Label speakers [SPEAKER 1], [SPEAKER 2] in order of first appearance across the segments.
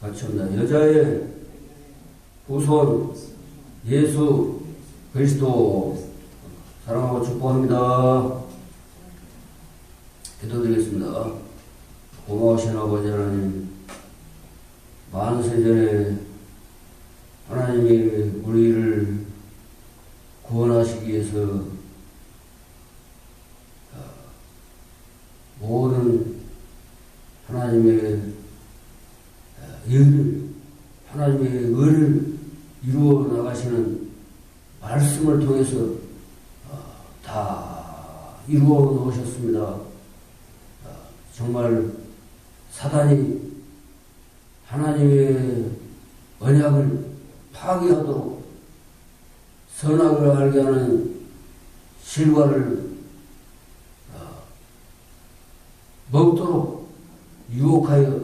[SPEAKER 1] 같이합니다. 여자의 후손 예수 그리스도 사랑하고 축복합니다. 기도드리겠습니다. 고마우신 아버지 하나님, 만세전에 하나님이 우리를 구원하시기 위해서 모든 하나님의 의를 이루어 나가시는 말씀을 통해서 다 이루어 놓으셨습니다. 정말 사단이 하나님의 언약을 파괴하도록 선악을 알게 하는 실과를 먹도록 유혹하여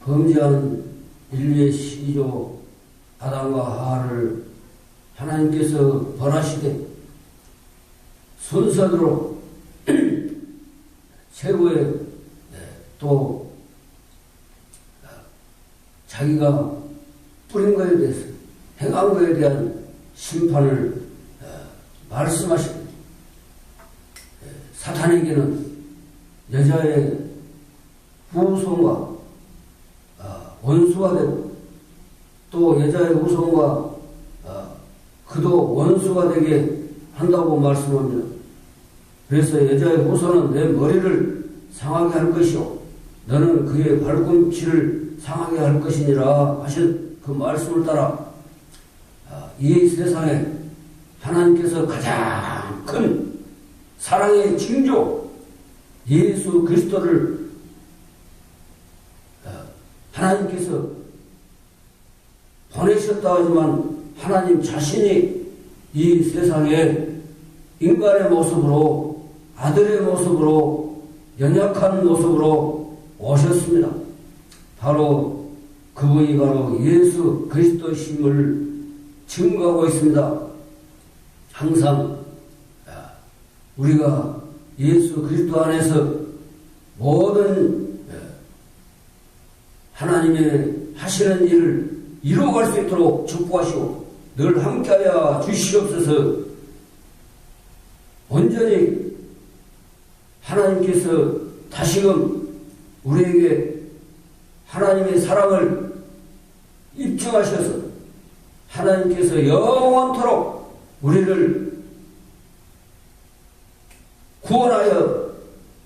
[SPEAKER 1] 범죄한 인류의 시조 아담과 하와를 하나님께서 벌하시되 순서대로 최고의 또 자기가 뿌린 것에 대해서 행한 것에 대한 심판을 말씀하시고 사탄에게는 여자의 후손과 원수가 되고 또 여자의 후손과 그도 원수가 되게 한다고 말씀합니다. 그래서 여자의 후손은 내 머리를 상하게 할 것이요 너는 그의 발꿈치를 상하게 할 것이니라 하신 그 말씀을 따라 이 세상에 하나님께서 가장 큰 사랑의 징조 예수 그리스도를 하나님께서 보내셨다 하지만 하나님 자신이 이 세상에 인간의 모습으로 아들의 모습으로 연약한 모습으로 오셨습니다. 바로 그분이 바로 예수 그리스도심을 증거하고 있습니다. 항상 우리가 예수 그리스도 안에서 모든 하나님의 하시는 일을 이루어갈 수 있도록 축복하시고 늘 함께하여 주시옵소서. 온전히 하나님께서 다시금 우리에게 하나님의 사랑을 입증하셔서 하나님께서 영원토록 우리를 구원하여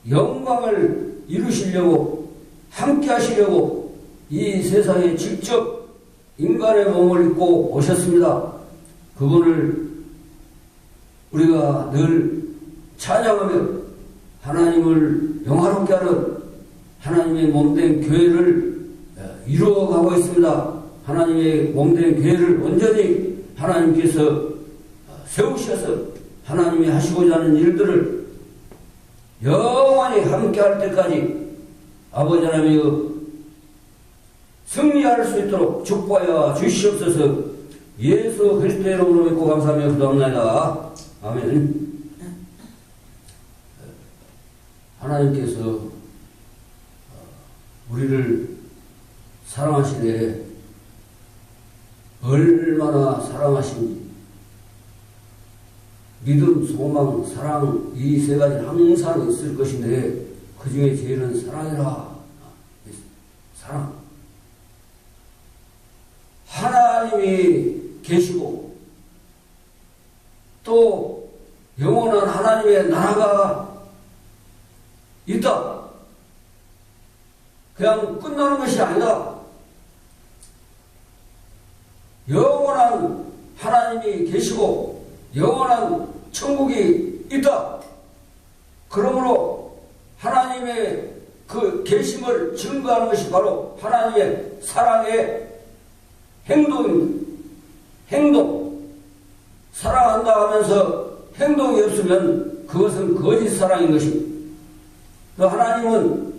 [SPEAKER 1] 영광을 이루시려고 함께 하시려고 이 세상에 직접 인간의 몸을 입고 오셨습니다. 그분을 우리가 늘 찬양하며 하나님을 영화롭게 하는 하나님의 몸된 교회를 이루어가고 있습니다. 하나님의 몸된 교회를 온전히 하나님께서 세우셔서 하나님이 하시고자 하는 일들을 영원히 함께 할 때까지 아버지 하나님의 승리할 수 있도록 축복하여 주시옵소서. 예수 그리스도의 이름으로 믿고 감사하며 기도합니다. 아멘. 하나님께서 우리를 사랑하시되 얼마나 사랑하신지 믿음, 소망, 사랑 이 세 가지 항상 있을 것인데 그 중에 제일은 사랑이라. 사랑. 하나님이 계시고 또 영원한 하나님의 나라가 있다. 그냥 끝나는 것이 아니다. 영원한 하나님이 계시고 영원한 천국이 있다. 그러므로 하나님의 그 계심을 증거하는 것이 바로 하나님의 사랑의 행동. 사랑한다 하면서 행동이 없으면 그것은 거짓 사랑인 것입니다. 하나님은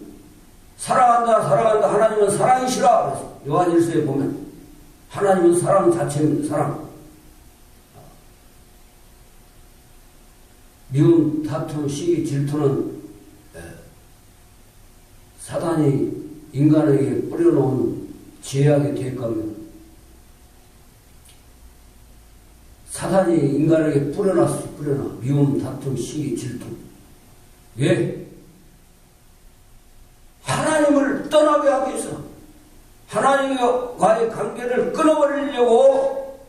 [SPEAKER 1] 사랑한다. 하나님은 사랑이시라. 요한일서에 보면 하나님은 사랑 자체입니다. 사랑. 미움, 다툼, 시기, 질투는 사단이 인간에게 뿌려놓은 죄악의 대가입니다. 사단이 인간에게 뿌려놨어. 미움, 다툼, 시기, 질투. 왜? 하나님을 떠나게 하기 위해서, 하나님과의 관계를 끊어버리려고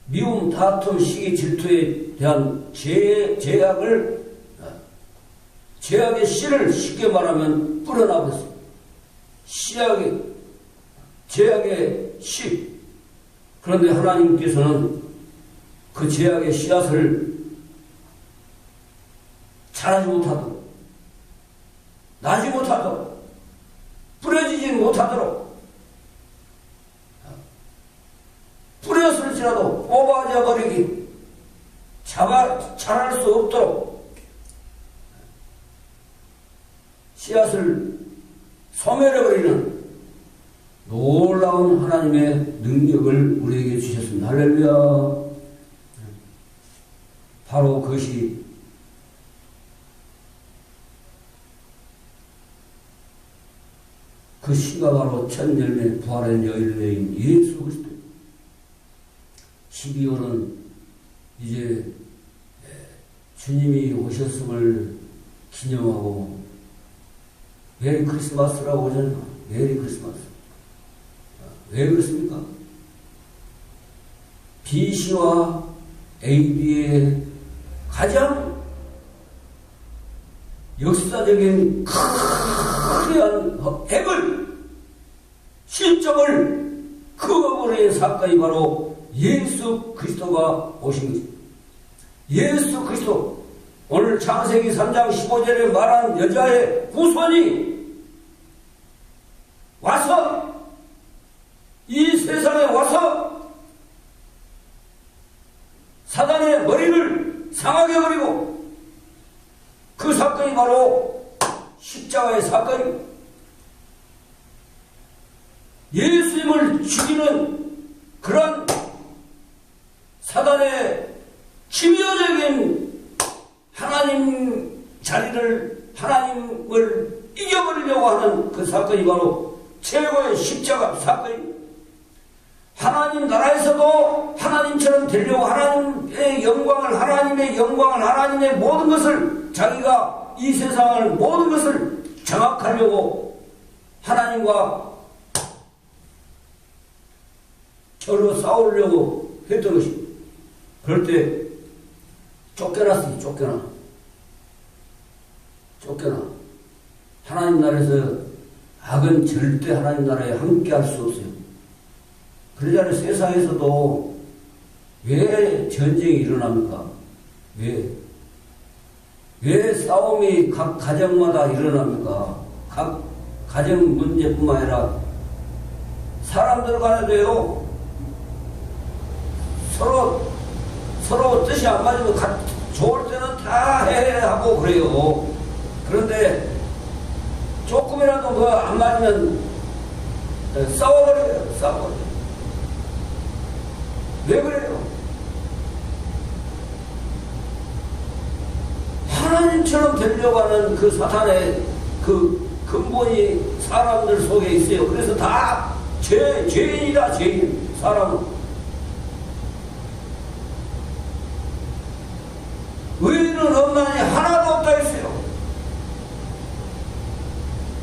[SPEAKER 1] 미움, 다툼, 시기, 질투에 대한 죄악의 씨를 쉽게 말하면 뿌려놔버렸어요. 죄악의 씨. 그런데 하나님께서는 그 죄악의 씨앗을 자라지 못하도록, 나지 못하도록, 뿌려지지 못하도록, 뿌렸을지라도 뽑아져 버리기, 자랄 수 없도록 씨앗을 소멸해버리는 놀라운 하나님의 능력을 우리에게 주셨습니다. 할렐루야. 바로 그것이 그 씨가 바로 첫 열매 부활의 열매인 예수 그리스도. 12월은 이제 주님이 오셨음을 기념하고 메리 크리스마스라고 하잖아요. 메리 크리스마스. 왜 그렇습니까? BC와 AD의 가장 역사적인 크리한 핵을, 실적을 그어버리는 사건이 바로 예수 그리스도가 오신 것입니다. 예수 그리스도, 오늘 창세기 3장 15절에 말한 여자의 후손이 와서, 이 세상에 와서 사단의 머리를 상하게 버리고, 그 사건이 바로 십자가의 사건입니다. 예수님을 죽이는 그런 사단의 치명적인 하나님 자리를, 하나님을 이겨버리려고 하는 그 사건이 바로 최고의 십자가 사건입니다. 하나님 나라에서도 하나님처럼 되려고 하나님의 영광을, 하나님의 모든 것을, 자기가 이 세상을 모든 것을 장악하려고 하나님과 절로 싸우려고 했던 것입니다. 그럴 때 쫓겨났어요. 쫓겨나. 하나님 나라에서 악은 절대 하나님 나라에 함께 할 수 없어요. 그러잖아요. 세상에서도 왜 전쟁이 일어납니까? 왜 싸움이 각 가정마다 일어납니까? 각 가정 문제뿐만 아니라 사람들 간에도요, 서로 뜻이 안 맞으면 좋을 때는 다 하고 그래요. 그런데 조금이라도 뭐 안 맞으면 싸워버려요. 왜 그래요? 하나님처럼 되려고 하는 그 사탄의 그 근본이 사람들 속에 있어요. 그래서 다 죄인이다, 죄인. 사람은. 의인은 없나니 하나도 없다 했어요.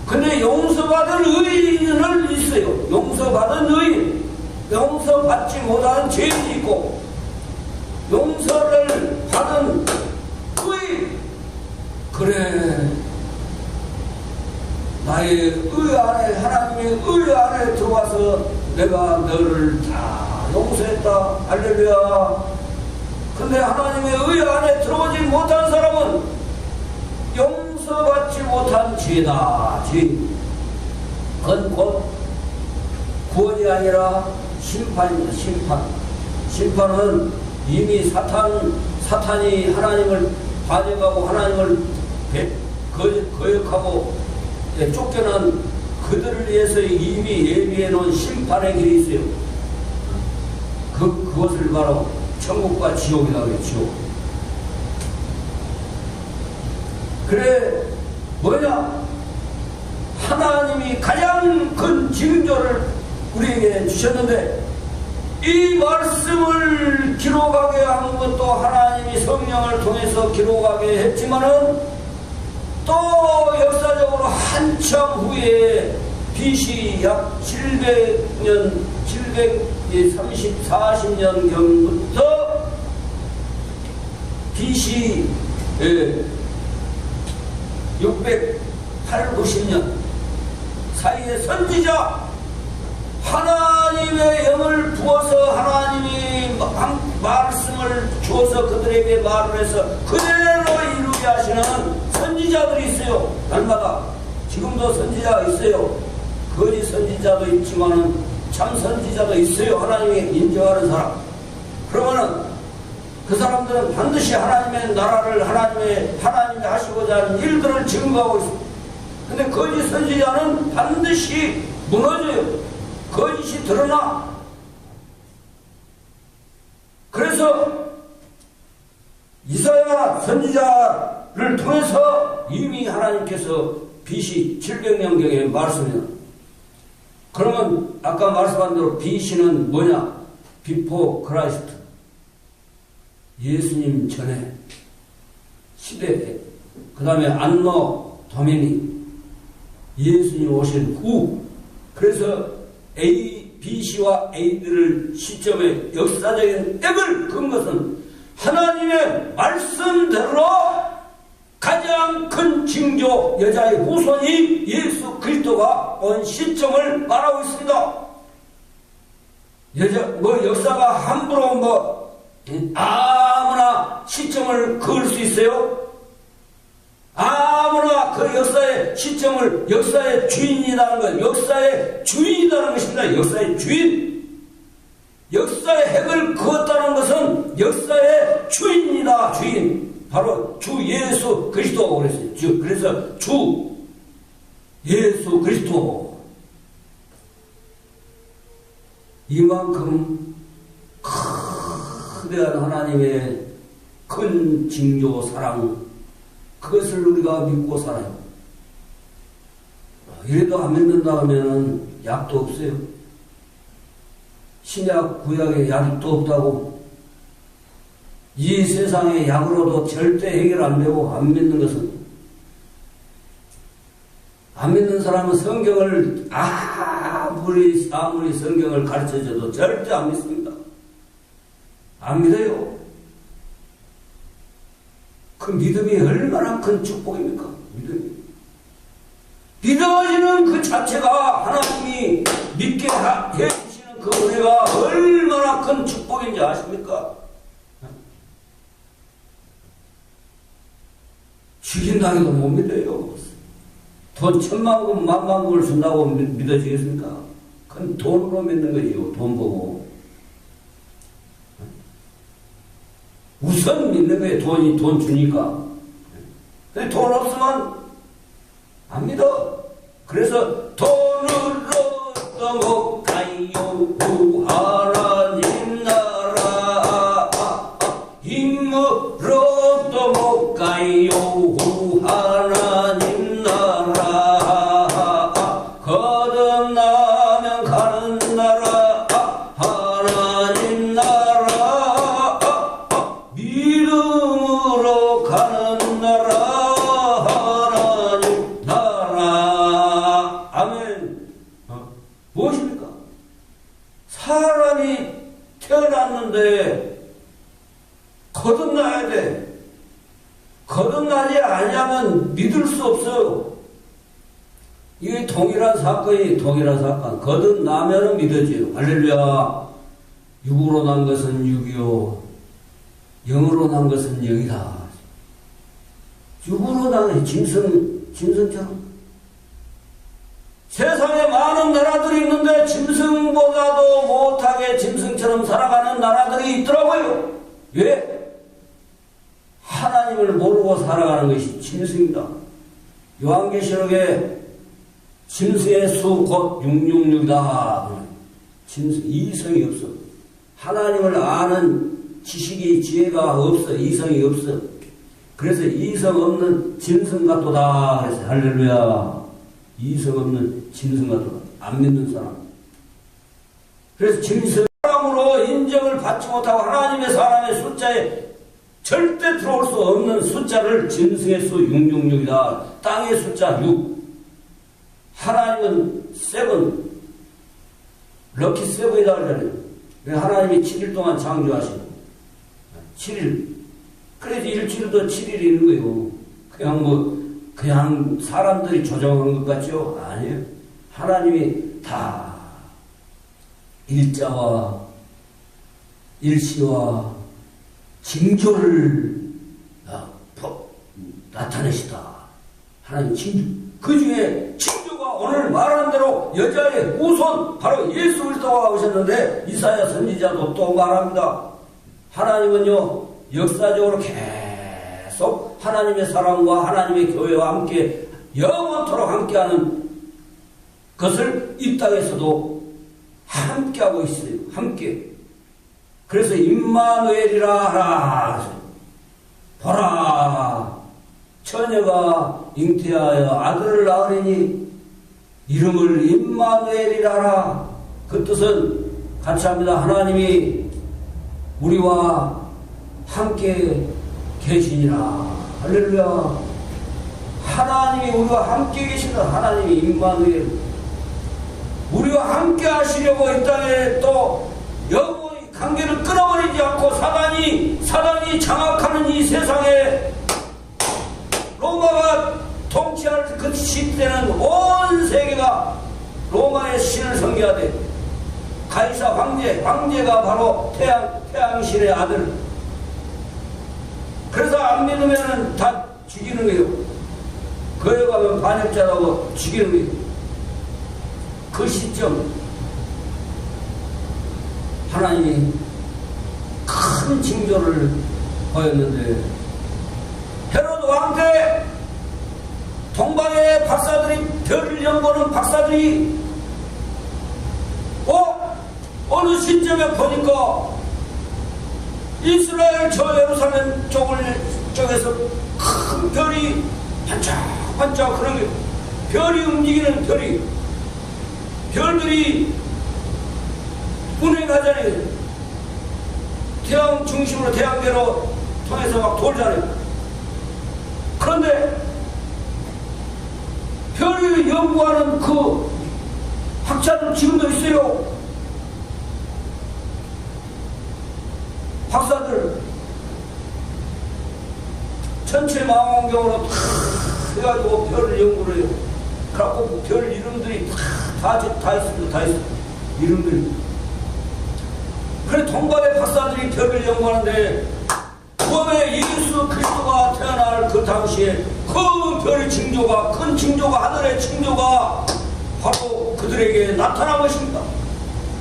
[SPEAKER 1] 근데 용서받은 의인은 있어요. 용서받은 의인. 용서받지 못하는 죄인이 있고, 용서를 받은 의인. 그래, 나의 의 안에, 하나님의 의 안에 들어와서 내가 너를 다 용서했다. 할렐루야. 근데 하나님의 의 안에 들어오지 못한 사람은 용서받지 못한 죄다. 죄인. 그건 곧 구원이 아니라 심판입니다. 심판은 이미 사탄이 하나님을 반역하고 하나님을 거역하고 쫓겨난 그들을 위해서 이미 예비해 놓은 심판의 길이 있어요. 그것을 바로 천국과 지옥이라고 해요. 지옥. 그래, 뭐냐? 하나님이 가장 큰 징조를 우리에게 주셨는데, 이 말씀을 기록하게 한 것도 하나님이 성령을 통해서 기록하게 했지만은, 또 역사적으로 한참 후에 BC 약 40년경부터 BC 680-90년 사이에 선지자, 하나님의 영을 부어서 하나님이 말씀을 주어서 그들에게 말을 해서 그대로 이루게 하시는 선지자들이 있어요. 날마다. 지금도 선지자가 있어요. 거짓 선지자도 있지만은 참 선지자도 있어요. 하나님이 인정하는 사람. 그러면은 그 사람들은 반드시 하나님의 나라를 하나님이 하시고자 하는 일들을 증거하고 있습니다. 근데 거짓 선지자는 반드시 무너져요. 거짓이 드러나. 그래서 이사야 선지자를 통해서 이미 하나님께서 BC 700년경에 말씀해요. 그러면 아까 말씀한 대로 BC는 뭐냐? 비포 크라이스트. 예수님 전에 시대에, 그 다음에 안노 도미니, 예수님 오신 후. 그래서 BC와 AD를 시점에 역사적인 액을 건 것은 하나님의 말씀대로 가장 큰 징조, 여자의 후손이 예수 그리스도가 온 시점을 말하고 있습니다. 역사가 함부로 아무나 시점을 그을 수 있어요? 아무나 그 역사의 시점을, 역사의 주인이라는 것, 역사의 주인이라는 것입니다. 역사의 주인. 역사의 핵을 그었다는 것은 역사의 주인이다. 주인. 바로 주 예수 그리스도 그랬어요. 그래서 주 예수 그리스도. 이만큼 거대한 하나님의 큰 징조 사랑, 그것을 우리가 믿고 살아요. 이래도 안 믿는다 하면은 약도 없어요. 신약 구약에 약도 없다고. 이 세상의 약으로도 절대 해결 안 되고, 안 믿는 것은, 안 믿는 사람은 성경을 아무리 성경을 가르쳐줘도 절대 안 믿습니다. 안 믿어요. 그 믿음이 얼마나 큰 축복입니까? 믿음이. 믿어지는 그 자체가 하나님이 믿게 해주시는 그 은혜가 얼마나 큰 축복인지 아십니까? 죽인다고도 못 믿어요. 돈 10,000,000원, 10,000,000원을 준다고 믿어지겠습니까? 그건 돈으로 믿는 거지요. 돈 보고. 우선 믿는 거예요. 돈 주니까. 근데 돈 없으면 안 믿어. 그래서 돈으로 못 가요. 하나님 나라. 힘으로도 못 가요. 하나님 나라. 거듭나면 가는 나라. 하나님 나라. 믿음으로 가는 나라. 하나님 나라. 아멘. 무엇입니까? 사람이 태어났는데 거듭나야 돼. 거듭나지 않으면 믿을 수 없어요. 이게 동일한 사건. 거듭나면 믿어져요. 할렐루야. 육으로 난 것은 육이요, 영으로 난 것은 영이다. 육으로 난 짐승처럼. 세상에 많은 나라들이 있는데 짐승보다도 못하게 짐승처럼 살아가는 나라들이 있더라고요. 왜? 하나님을 모르고 살아가는 것이 짐승이다. 요한계시록에 짐승의 수 곧 666이다. 짐승, 이성이 없어. 하나님을 아는 지식이, 지혜가 없어. 이성이 없어. 그래서 이성 없는 짐승 같도다. 그래서 할렐루야. 이성 없는 짐승 같도다. 안 믿는 사람. 그래서 짐승 사람으로 인정을 받지 못하고 하나님의 사람의 숫자에 절대 들어올 수 없는 숫자를 짐승의 수 666이다. 땅의 숫자 6. 하나님은 7, 럭키 7이다 그러잖아요. 하나님이 7일 동안 창조하시고 7일. 그래서 일주일도 7일이 있는 거예요. 그냥 사람들이 조정하는 것 같죠? 아니에요. 하나님이 다 일자와 일시와 징조를 나타내시다. 하나님 징조. 그 중에 징조가 오늘 말한 대로 여자의 후손 바로 예수 그리스도가 오셨는데 이사야 선지자도 또 말합니다. 하나님은요 역사적으로 계속 하나님의 사랑과 하나님의 교회와 함께 영원토록 함께하는 것을 이 땅에서도 함께하고 있어요. 함께. 그래서 임마누엘이라 하라. 보라 처녀가 잉태하여 아들을 낳으리니 이름을 임마누엘이라 하라. 그 뜻은 같이 합니다. 하나님이 우리와 함께 계시니라. 할렐루야. 하나님이 우리와 함께 계시다. 하나님이 임마누엘. 우리와 함께 하시려고 이 땅에 또 영원히 관계를 끊어버리지 않고 사단이 장악하는 이 세상에 로마가 통치할 그 시대는 온 세계가 로마의 신을 섬겨야 돼. 가이사 황제가 바로 태양신의 아들. 그래서 안 믿으면 다 죽이는 거예요. 거기 가면 반역자라고 죽이는 거예요. 그 시점 하나님이 큰 징조를 보였는데 헤로드 왕 때 동방의 박사들이 별을 연구하는 박사들이 어느 시점에 보니까 이스라엘 저 예루살렘 쪽에서 큰 별이 반짝반짝 그런 게 별이 움직이는 별들이 운행하잖아요. 태양 중심으로 태양계로 통해서 막 돌잖아요. 그런데 별을 연구하는 그 학자들 지금도 있어요. 박사들 전체 망원경으로 다 해가지고 별을 연구를 해요. 그래갖고 별 이름들이 다 있습니다. 다 있어요. 이름들이. 그래 동방의 박사들이 별을 연구하는데 처음에 예수 그리스도가 태어날 그 당시에 큰 별의 징조가 큰 징조가 하늘의 징조가 바로 그들에게 나타난 것입니다.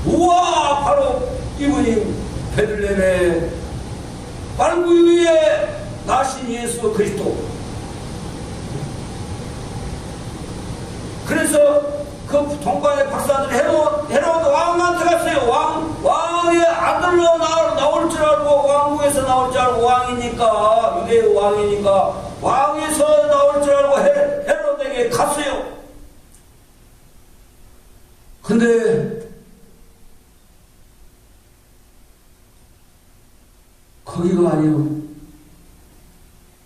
[SPEAKER 1] 우와 바로 이분이 베들레헴의 말구유에 나신 예수 그리스도. 그래서 그 동방의 박사들이 헤로드 왕한테 갔어요. 왕의 아들로 나올 줄 알고 왕궁에서 나올 줄 알고 왕이니까 유대의 왕이니까 왕에서 나올 줄 알고 헤로드에게 갔어요. 근데 거기가 아니요.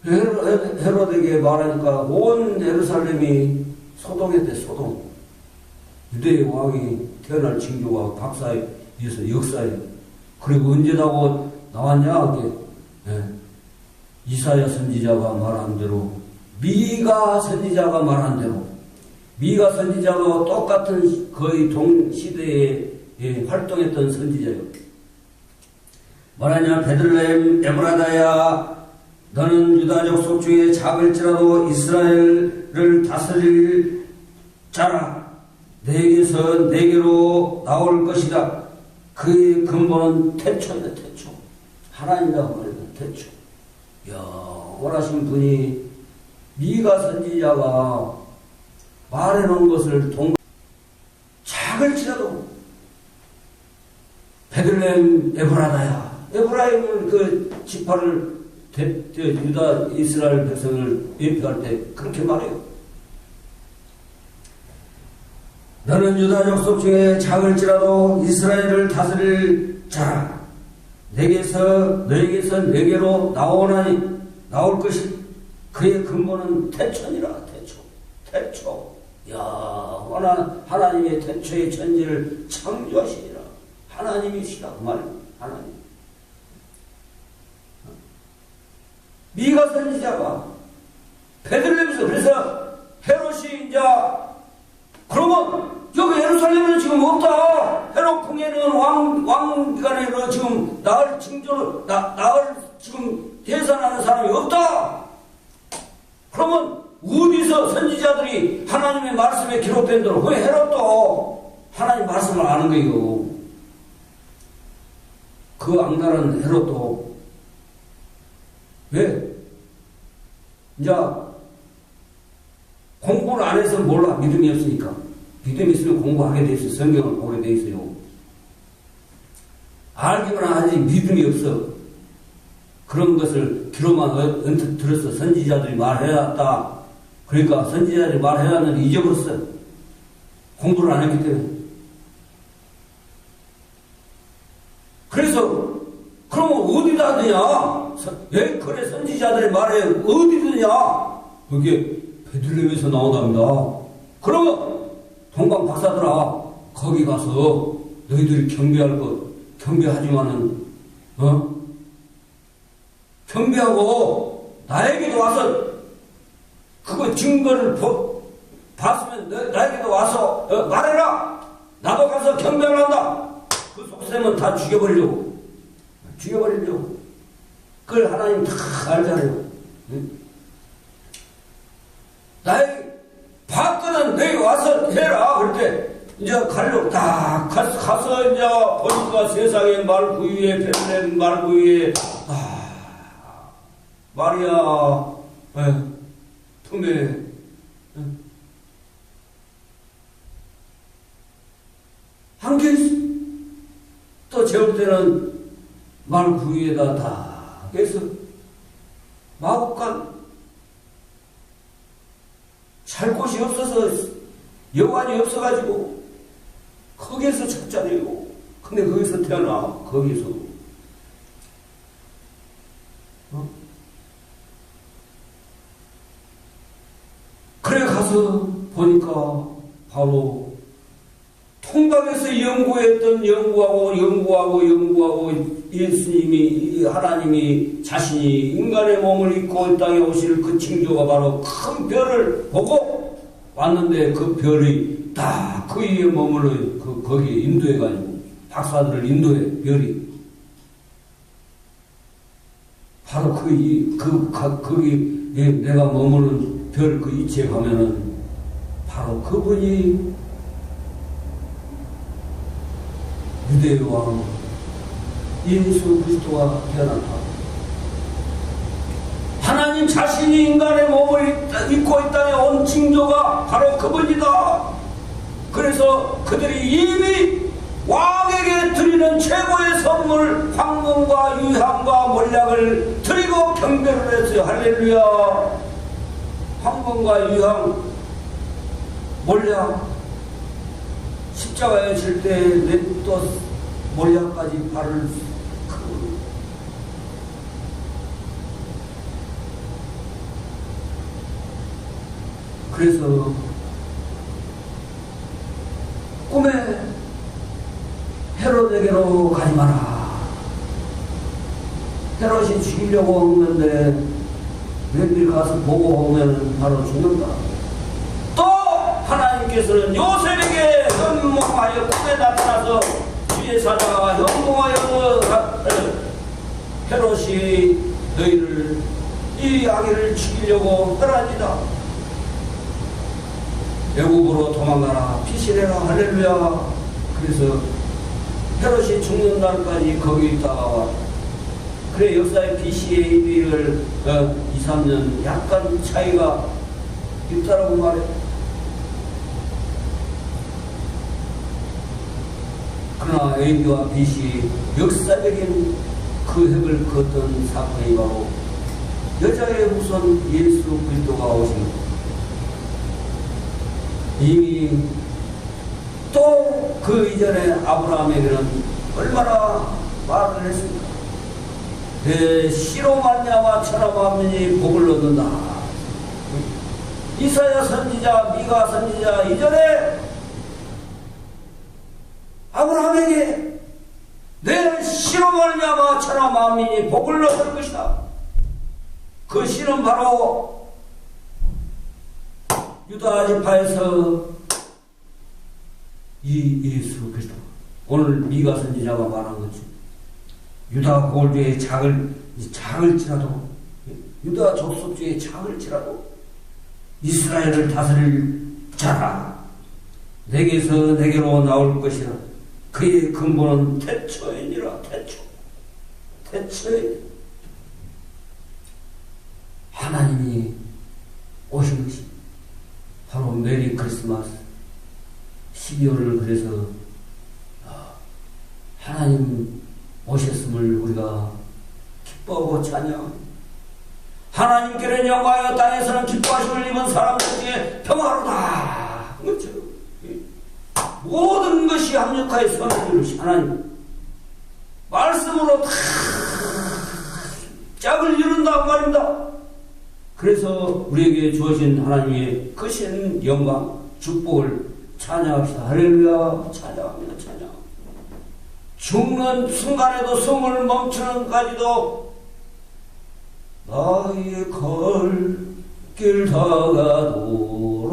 [SPEAKER 1] 헤로드에게 말하니까 온 예루살렘이 소동했대. 소동. 유대의 왕이 태어날 징조가 박사에 의해서 역사에. 그리고 언제라고 나왔냐? 이사야 선지자가 말한 대로, 미가 선지자가 말한 대로, 미가 선지자가 똑같은 거의 동시대에 활동했던 선지자예요. 뭐라냐? 베들레헴 에브라다야, 너는 유다 족속 중에 작을지라도 이스라엘을 다스릴 자라. 내게로 나올 것이다. 그의 근본은 태초인데 태초. 하나님이라고 말해요. 태초. 영원하신 분이 미가 선지자가 말해놓은 것을 작을지라도 베들레헴 에브라다야. 에브라임을 그 지파를 유다 이스라엘 백성을 예표할 때 그렇게 말해요. 너는 유다 족속 중에 작을지라도 이스라엘을 다스릴 자라. 너에게서 내게로 나올 것이 그의 근본은 태초니라. 태초. 야, 하나님의 태초의 천지를 창조하시니라. 하나님이시라 그 말이야. 하나님. 미가 선지자가 베들레헴에서, 그래서 헤롯이 이제, 그러면 여기 예루살렘에는 지금 없다. 헤롯 궁에는 왕기관에 지금 나을 지금 대선하는 사람이 없다. 그러면 어디서 선지자들이 하나님의 말씀에 기록된 대로 왜 헤롯도 하나님 말씀을 아는 거예요? 그 악랄한 헤롯도 왜? 이제 공부를 안 해서 몰라. 믿음이 없으니까. 믿음이 있으면 공부하게 돼 있어요. 성경을 보게 돼 있어요. 알기만 하지 믿음이 없어. 그런 것을 귀로만 언뜻 들었어. 선지자들이 말해왔다. 그러니까 선지자들이 말해왔는데 잊어버렸어. 공부를 안 했기 때문에. 그래서 그러면 어디다 드냐? 왜 그래 선지자들이 말해 어디 드냐? 그게 베들레헴에서 나온답니다. 그러면 동방 박사들아, 거기 가서 너희들이 경배할 것 경배하지만은 경배하고 나에게도 와서 그거 증거를 봤으면 나에게도 와서 말해라. 나도 가서 경배를 한다. 그 속셈은 다 죽여버리려고. 그걸 하나님 다 알잖아요. 나에게 봤거든. 너희 와서 해라. 그럴 때 이제 가려고 딱 가서 이제 보니까 세상에 말 구유에 베들레헴 말 구유에 마리아 품에 한 개 있어. 또 재울 때는 말 구유에다 다 해서 마법관 잘 곳이 없어서 여관이 없어가지고 거기에서 찾잖아요. 근데 거기서 태어나. 거기서 그래 가서 보니까 바로 통방에서 연구하고 예수님이 하나님이 자신이 인간의 몸을 입고 이 땅에 오실 그 징조가 바로 큰 별을 보고 왔는데 그 별이 딱 그 위에 머물러 거기에 인도해가지고 박사들을 인도해. 별이 바로 거기 내가 머무는 별 그 위치에 가면은 바로 그분이 유대의 왕 예수 그리스도가 태어났다. 하나님 자신이 인간의 몸을 입고 이 땅에 온 징조가 바로 그분이다. 그래서 그들이 이미 왕에게 드리는 최고의 선물 황금과 유향과 몰약을 드리고 경배를 했어요. 할렐루야. 황금과 유향 몰약 십자가에 질 때 또 몰약까지 발을 그래서 꿈에 헤롯에게로 가지 마라. 헤롯이 죽이려고 했는데 웬일 가서 보고 오면 바로 죽는다. 또 하나님께서는 요셉에게 현몽하여 꿈에 나타나서 주의 사자가 현몽하여 헤롯이 너희를 이 아기를 죽이려고 떠나니라. 애국으로 도망가라. 피신해라. 할렐루야. 그래서 헤롯이 죽는 날까지 거기 있다가 그래 역사의 BCA를 2, 3년 약간 차이가 있다라고 말해. 그러나 AB와 BC 역사적인 그 핵을 그었던 사건이 바로 여자의 후손 예수 그리스도가 오신 이미 또 그 이전에 아브라함에게는 얼마나 말을 했습니까? 내 씨로 말미암아 천하 만민이 복을 얻는다. 이사야 선지자, 미가 선지자 이전에 아브라함에게 내 씨로 말미암아 천하 만민이 복을 얻을 것이다. 그 씨는 바로 유다 지파에서 이 예수 그리스도. 오늘 미가 선지자가 말한 거지. 유다 고을주의 작을지라도, 유다 족속주의 작을지라도 이스라엘을 다스릴 자라. 내게서 내게로 나올 것이라. 그의 근본은 태초이니라. 태초에 하나님이 오신 것이 바로 메리 크리스마스 12월을 그래서 하나님 오셨음을 우리가 기뻐하고 찬양합니다. 하나님께는 영광하여 땅에서는 기뻐하심을 입은 사람들 중에 평화로다. 그렇죠. 모든 것이 합력하여 선을 이루시 하나님 말씀으로 다 짝을 이룬다고 말입니다. 그래서 우리에게 주어진 하나님의 크신 영광, 축복을 찬양합시다. 할렐루야. 찬양합니다. 찬양. 죽는 순간에도 숨을 멈추는 까지도 나의 갈 길 다가도록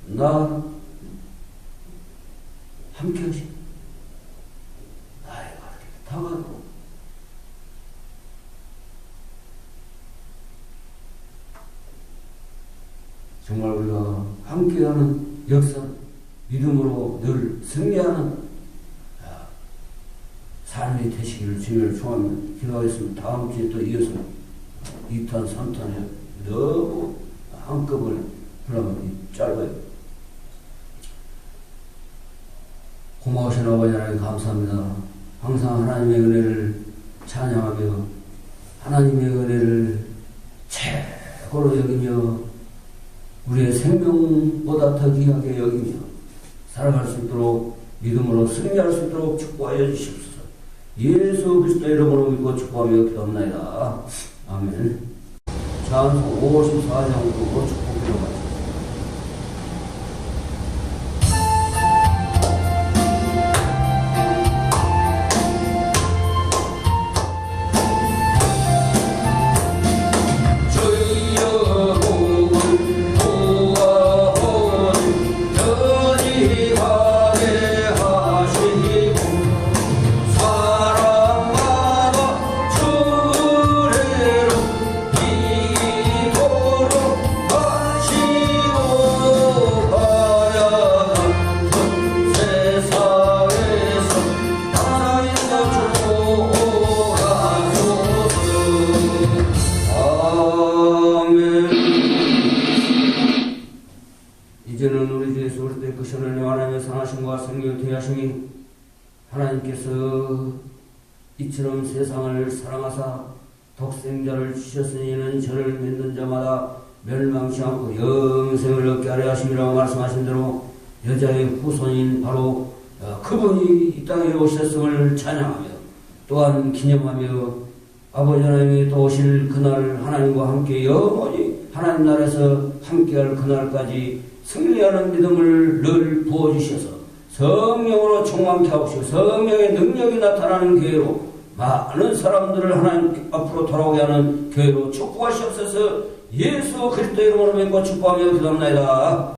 [SPEAKER 1] 나 함께 하시 나의 갈 길 다가도록. 정말 우리가 함께하는 역사, 믿음으로 늘 승리하는 삶이 되시기를 주님을 초하며 기도하겠습니다. 다음 주에 또 이어서 2탄, 3탄에 너무 한꺼번에 그러면 짧아요. 고마우신 아버지 하나님 감사합니다. 항상 하나님의 은혜를 찬양하며 하나님의 은혜를 최고로 여기며 우리의 생명보다 더 귀하게 여기며 살아갈 수 있도록 믿음으로 승리할 수 있도록 축복하여 주시옵소서. 예수 그리스도의 이름으로 믿고 축복하며 기도합니다. 아멘. 찬송 54장으로 축복 기도합니다. 이제는 우리 주 예수 그리스도의 그 선을 하나님의 선하심과 성령의 대하심이 하나님께서 이처럼 세상을 사랑하사 독생자를 주셨으니 이는 저를 믿는 자마다 멸망치 않고 영생을 얻게 하려 하심이라고 말씀하신 대로 여자의 후손인 바로 그분이 이 땅에 오셨음을 찬양하며 또한 기념하며 아버지 하나님이 또 오실 그날 하나님과 함께 영원히 하나님 나라에서 함께할 그날까지 승리하는 믿음을 늘 부어주셔서 성령으로 충만케 하옵시고 성령의 능력이 나타나는 교회로 많은 사람들을 하나님 앞으로 돌아오게 하는 교회로 축복하시옵소서. 예수 그리스도의 이름으로 믿고 축복하며 기도합니다.